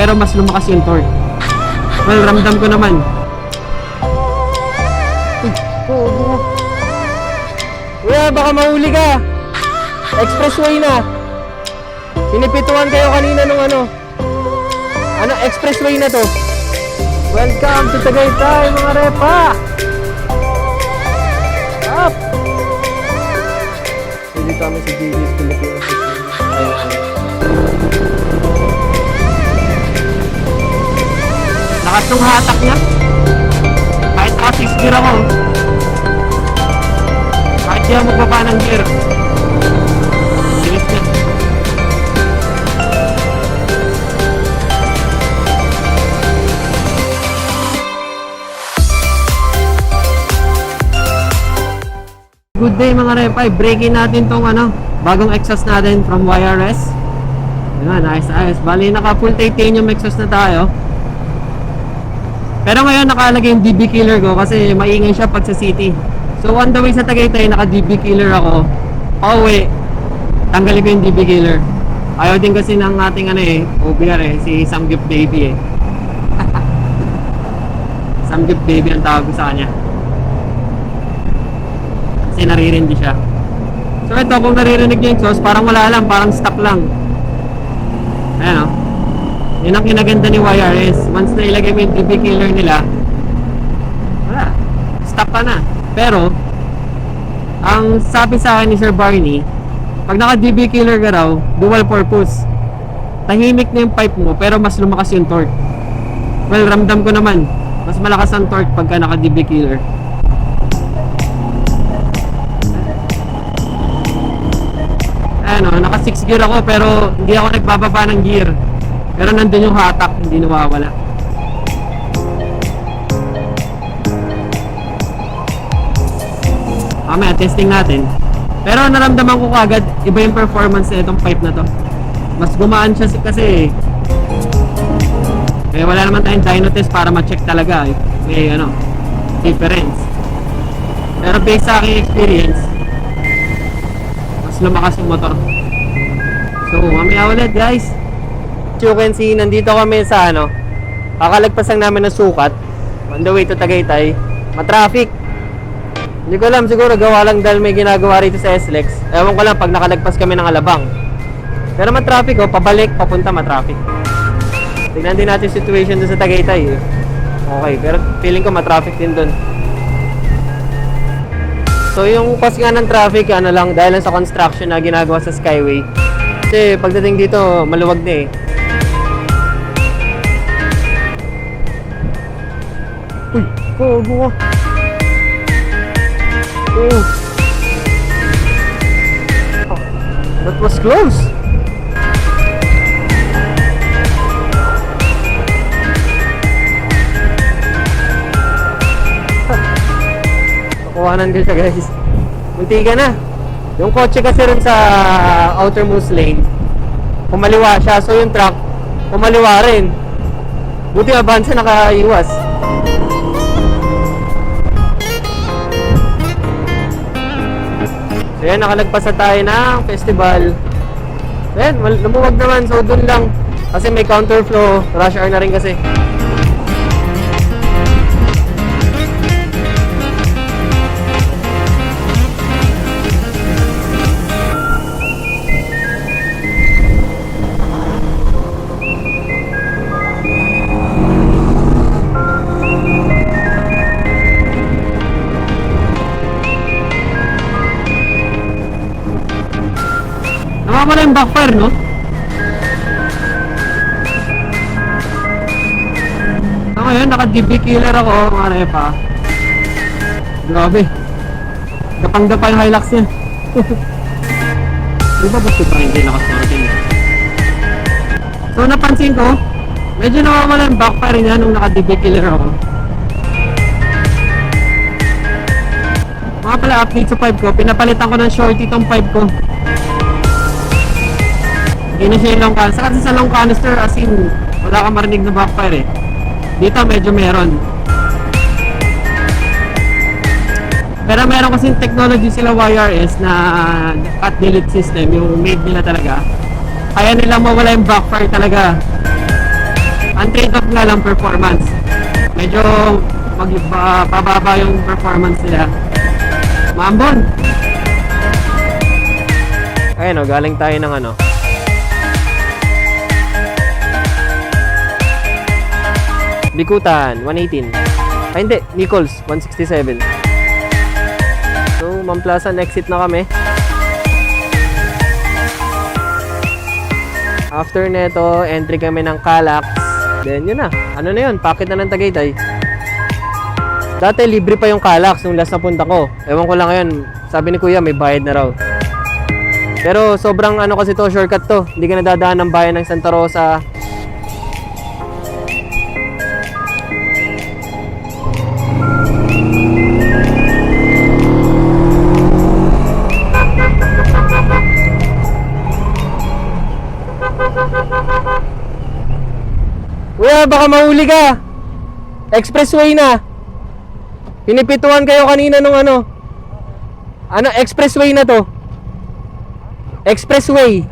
pero mas lumakas yung torque. Well, ramdam ko naman. Kuya, baka mahuli ka. Expressway na. Pinipituan kayo kanina nung ano, expressway na to. Welcome to Tagaytay, mga repa. Up. Dito kami sa GD's Philippines. Lakas ng hatak niya. Kahit naka 6 gear ako. Kahit di ako magbaba ng gear. Bilis niya. Good day mga repay. Breaking natin tong bagong exhaust natin from YRS. Ayan, ayos. Bali naka full titanium exhaust na tayo. Pero ngayon nakalagay yung DB killer ko kasi maingay siya pag sa city. So on the way sa Tagaytay, naka DB killer ako. Pauwi, tanggalin ko yung DB killer. Ayaw din kasi ng ating OBR si Samgyupbby Samgyupbby ang tawag ko sa kanya. Kasi naririndi siya. So ito, kung naririnig niyo yung exhaust, parang wala lang, parang stop lang. Ayan o. Yun ang kinaganda ni YRS. Once na ilagay mo yung DB killer nila, wala, stop ka na. Pero ang sabi sa akin ni Sir Barney, pag naka DB killer ka raw, dual purpose. Tahimik na yung pipe mo pero mas lumakas yung torque. Well, ramdam ko naman, mas malakas ang torque pagka naka DB killer. Ayan o, naka 6 gear ako pero hindi ako nagbababa ng gear. Pero nandun yung hatak, hindi nawawala. Mamaya, testing natin. Pero naramdaman ko kagad, iba yung performance na itong pipe na to. Mas gumaan siya kasi wala naman tayong dyno test para ma-check talaga. May difference. Pero based sa aking experience, mas lumakas yung motor. So, mamaya ulit guys. You can see, nandito kami sa kakalagpasan namin ng sukat on the way to Tagaytay. Matraffic. Hindi ko alam, siguro gawa lang dahil may ginagawa rito sa SLEX. Ewan ko lang pag nakalagpas kami ng Alabang. Pero matraffic pabalik, papunta matraffic. Tignan din natin situation doon sa Tagaytay Okay, pero feeling ko matraffic din doon. So yung pas nga ng traffic, lang, dahil lang sa construction na ginagawa sa Skyway. Kasi pagdating dito, maluwag na Uy, gogo ka. Oh. That was close. Nakuhanan din siya guys. Munti ka na. Yung kotse kasi rin sa outermost lane, pumaliwa siya. So yung truck, pumaliwa rin. Buti abansa nakaiwas. So yan, nakalagpas na tayo ng festival. Ayan, lumuwag naman. So dun lang. Kasi may counterflow. Rush hour na rin kasi. Nawawala yung backfire, no? So ngayon, naka-DB killer ako, mga repa. Grabe. Gapang-gapa yung Hilux niya. Di ba gusto pa hindi nakasnorkel? So napansin ko, medyo nawawala yung backfire niya nung naka-DB killer ako. Mga pala, update sa pipe ko, pinapalitan ko ng shorty tong pipe ko. Hindi na siya yung long canister. Kasi sa long canister, as in, wala kang marinig na backfire Dito medyo meron. Pero meron kasing technology sila YRS na cut delete system, yung made nila talaga. Kaya nila mawala yung backfire talaga. Ang trade-off nga lang performance. Medyo pababa yung performance nila. Mambon! Ayun o, galing tayo ng ano. Bikutan, 118. Ay hindi, Nichols, 167. So, Mamplasan, exit na kami. After neto, entry kami ng Calax. Then yun na. Ano na yun? Packet na ng Tagaytay. Dati libre pa yung Calax nung last na punta ko. Ewan ko lang ngayon. Sabi ni Kuya may bayad na raw. Pero sobrang ano kasi to, shortcut to. Hindi ka nadadaan ng bayan ng Santa Rosa. Kuya, baka mahuli ka. Expressway na. Pinipituan kayo kanina nung ano. Ano, expressway na to. Expressway.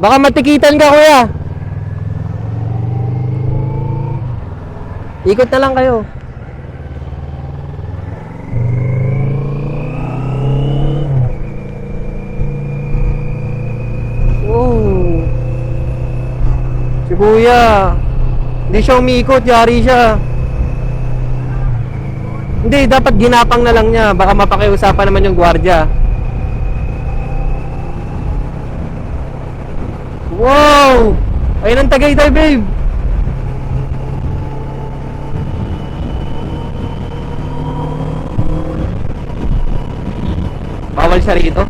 Baka matikitan ka, kuya. Ikot na lang kayo. Si kuya, hindi siya umiikot, yari siya. Hindi, dapat ginapang na lang niya. Baka mapakiusapan naman yung gwardiya. Wow! Ayun ang Tagaytay, babe. Bawal siya rito.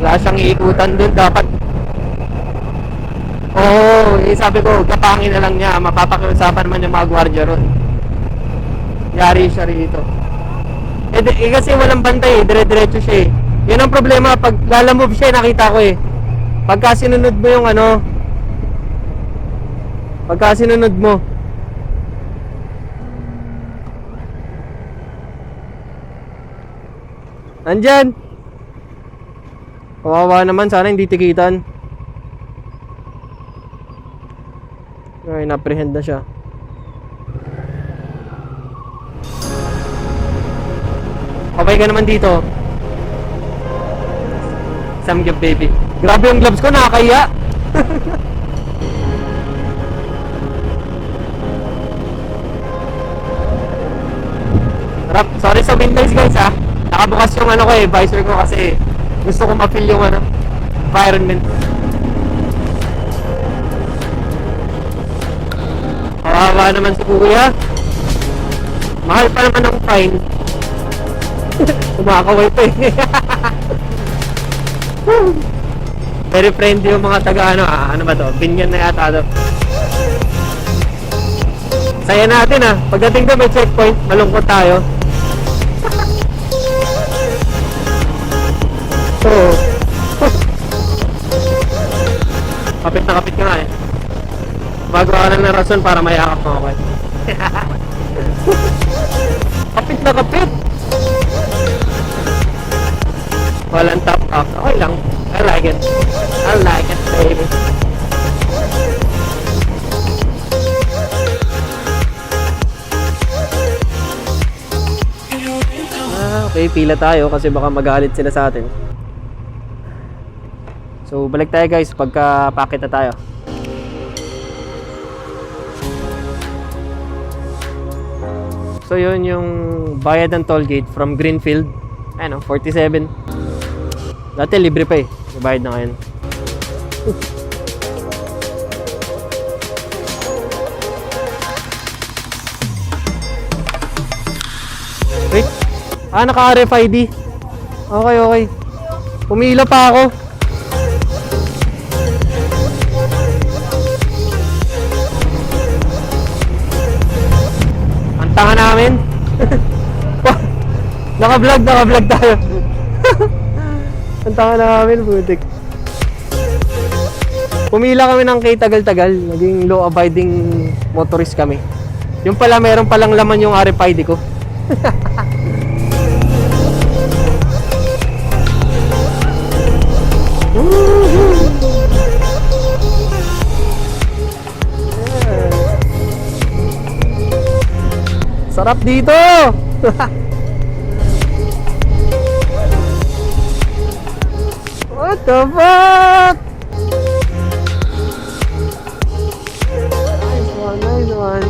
Wala siyang iikutan dun, dapat. Oo, sabi ko, kapangin na lang niya. Mapapakiusapan naman yung mga gwardiya ron. Yari siya rito. Kasi walang bantay, dire-diretso siya eh. Yun ang problema, pag lalamove siya, nakita ko eh. Pagka sinunod mo yung ano, pagka sinunod mo, andyan. Kawawa naman, sana hindi tikitan. Ay, na-apprehend na siya. Okay ka naman dito. Samgyupbby. Grabe yung gloves ko, nakakaya. Sorry sa windows guys ha. Nakabukas yung ano ko eh, visor ko kasi gusto ko ma-feel yung ano, environment. Kawawa naman si kuya. Mahal pa naman ang fine. Kumakaway pa eh. Very friendly yung mga taga ano, ano ba to? Binyan na yata to. Saya natin ah. Pagdating ko may checkpoint, malungkot tayo. So, kapit na kapit ka nga eh. Magawa ka ng rason para mayakap mo ako eh. Kapit na kapit. Walang top up. Okay lang. I like it. I like it, baby. Okay, pila tayo kasi baka magalit sila sa atin. So, balik tayo guys pagka packet na tayo. So, yun yung bayad ng toll gate from Greenfield. Ano, 47. Dati libre pa eh. Bayad na ngayon. Wait. Naka-RFID. Okay, okay. Pumila pa ako. Ang tanga namin. Naka-vlog tayo. Ang tanga namin, butik. Pumila kami ng kay tagal-tagal. Naging law-abiding motorist kami. Yung pala, meron palang laman yung RFID ko. Sarap dito! What the fuck? Nice one, nice one.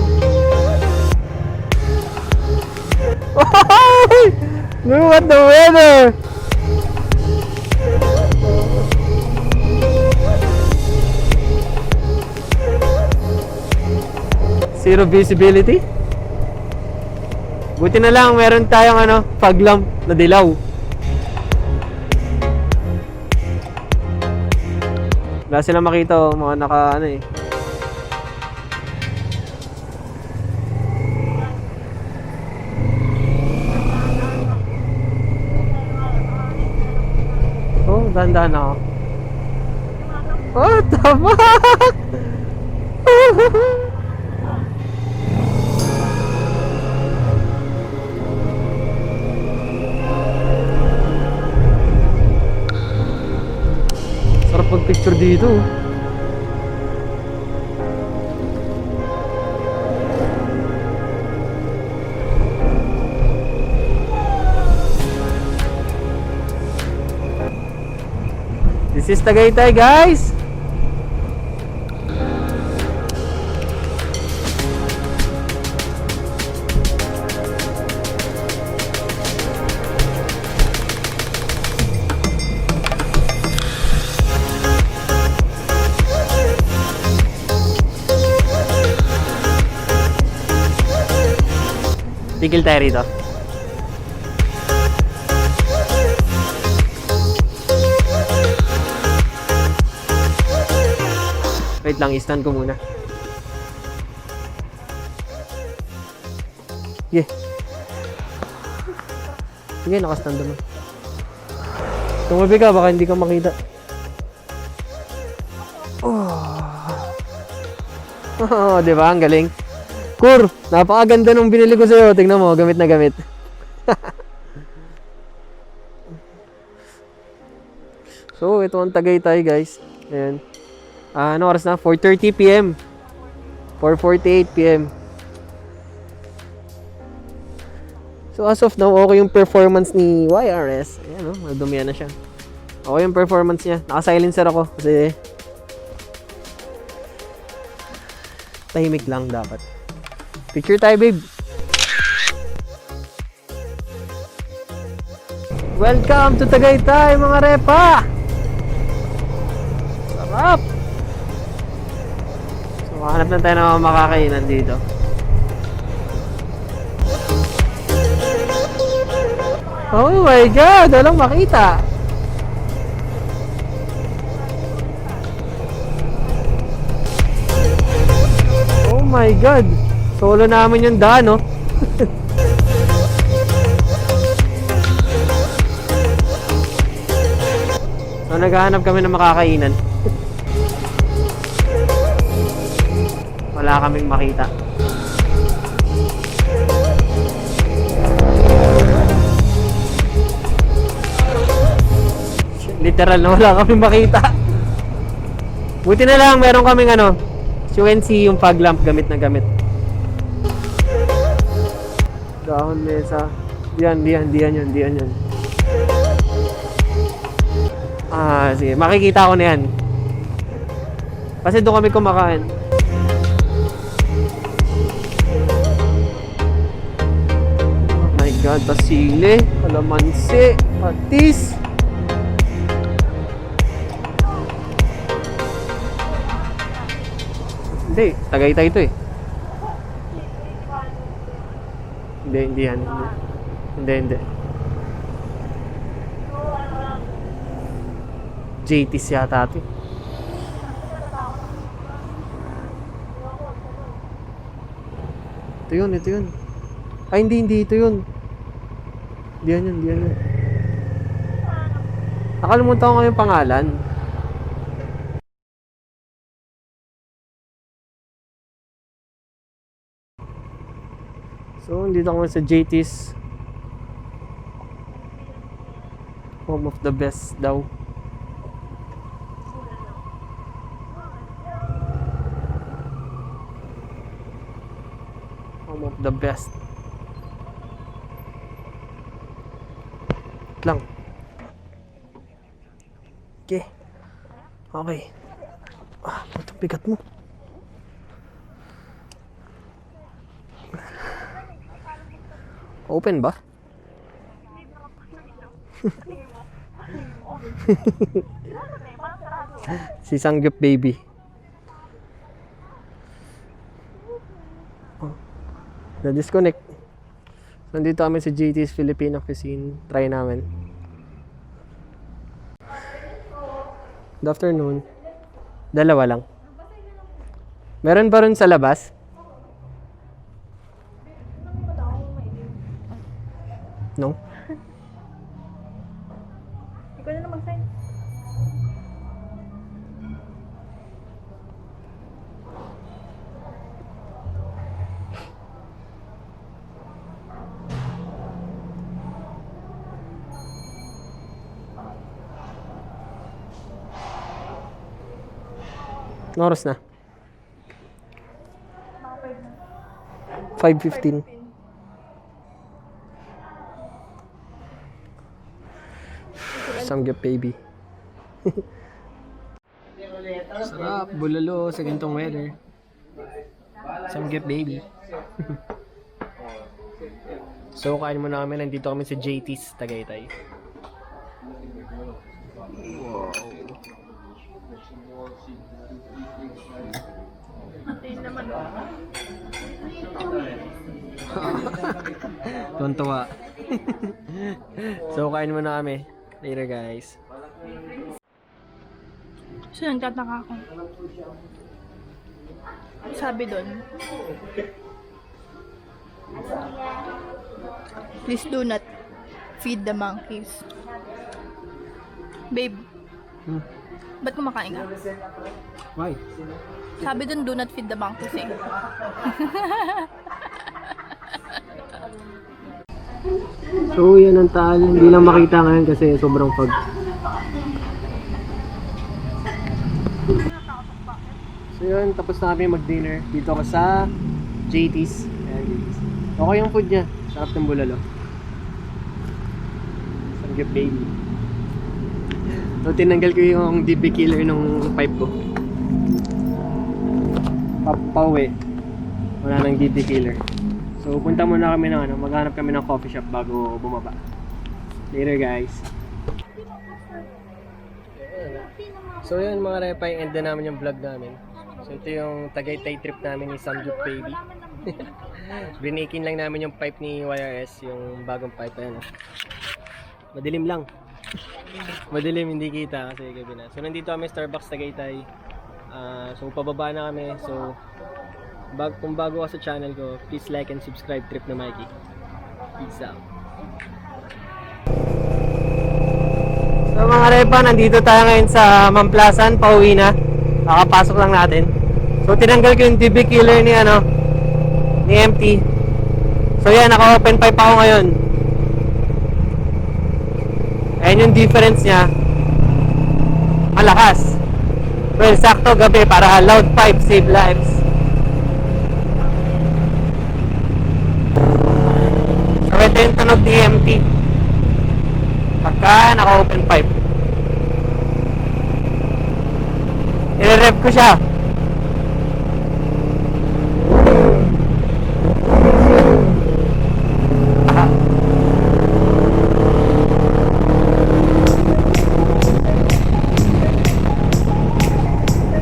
Look at the weather! Zero visibility? Buti na lang meron tayong fog lamp na dilaw. Wala silang makita mga naka eh. Oh, dahan-dahan ako. What the fuck? Sarap mag-picture dito. This is Tagaytay, guys. Tigil tayo rito. Wait lang, i-stand ko muna. Yeah. Sige, nakastand naman. Tumabi ka, baka hindi ka makita. Oh, di ba? Ang galing. Kur, napakaganda nung binili ko sa'yo. Tingnan mo, gamit na gamit. So, ito ang Tagaytay, guys. Ayan. Ano oras na? 4:30 PM. 4:48 PM. So, as of now, okay yung performance ni YRS. Ayan, madumihan na siya. Okay yung performance niya. Naka-silencer ako kasi tahimik lang dapat. Picture tayo, babe. Welcome to Tagaytay, mga repa! Sarap! So, hanap na tayo ng mga makakainan dito. Oh my God! Walang makita! Oh my God! Solo namin yung daan, no? So, naghahanap kami ng makakainan. Wala kaming makita. Literal na wala kaming makita. Buti na lang meron kaming UNC yung fog lamp, gamit na gamit. Dahon mesa. Diyan yun. Sige, makikita ko na yan. Kasi doon kami kumakain. Oh my God, basile, kalamansi, patis. Hindi, Tagaytay ito eh. Hindi yan. Hindi. JT's yata ito. Ito yun. Ay, hindi ito yun. Hindi yan. Nakalimutan ko yung pangalan. So, dito kami sa JT's. Home of the best daw. Home of the best. Wait lang. Okay. Okay. Ah, ba't ang bigat mo? Open ba? Si Samgyupbby. Oh, na-disconnect. Nandito kami sa JT's Filipino Cuisine. Try namin. Good afternoon. Dalawa lang. Meron ba rin sa labas? No? Ikaw na lang mag-sign. Anong oras na? 5:15. Samgyupbby. Sarap, bulalo sa ganitong weather. Samgyupbby. So, kain muna kami. Nandito kami sa JT's Tagaytay. Wow. Tuntua. So, kain muna kami. Later, guys. So, nagtataka ako. Sabi doon, please do not feed the monkeys. Babe, ba't kumakain ka? Why? Sabi doon, do not feed the monkeys eh. So, yan ang taal. Hindi lang makita ngayon kasi sobrang fog. So, yun. Tapos na kami mag-dinner. Dito ako sa JT's. Ayan, JT's. Okay yung food niya. Sarap ng bulalo. Samgyupbby. So, tinanggal ko yung DP killer nung pipe ko. Pauwi. Wala nang DP killer. So, punta muna kami ng maghanap kami ng coffee shop bago bumaba. Later, guys. So, yun mga repa, yung end na namin yung vlog namin. So, ito yung Tagaytay trip namin ni Samgyupbby. Binikin lang namin yung pipe ni YRS, yung bagong pipe. Ayan. Madilim lang. Madilim, hindi kita kasi gabi na. So, nandito kami Starbucks Tagaytay. So, pababa na kami. So, kung bago ka sa channel ko, please like and subscribe TripNiMikee. Peace out. So mga repa, nandito tayo ngayon sa Mamplasan, pauwi na. Kakapasok lang natin. So tinanggal ko yung DB killer ni ni MT. So yan, naka-open pipe ako ngayon. Ayan yung difference niya. Malakas. Well, sakto gabi para loud pipe save lives. So ito yung tunog ni MT pagka naka-open pipe. I-rev ko siya.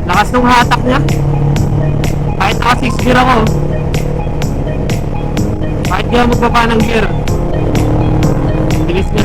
Lakas nung hatak niya. Kahit naka 6 gear ako. Kahit di ako magbaba ng gear. Bilis niya.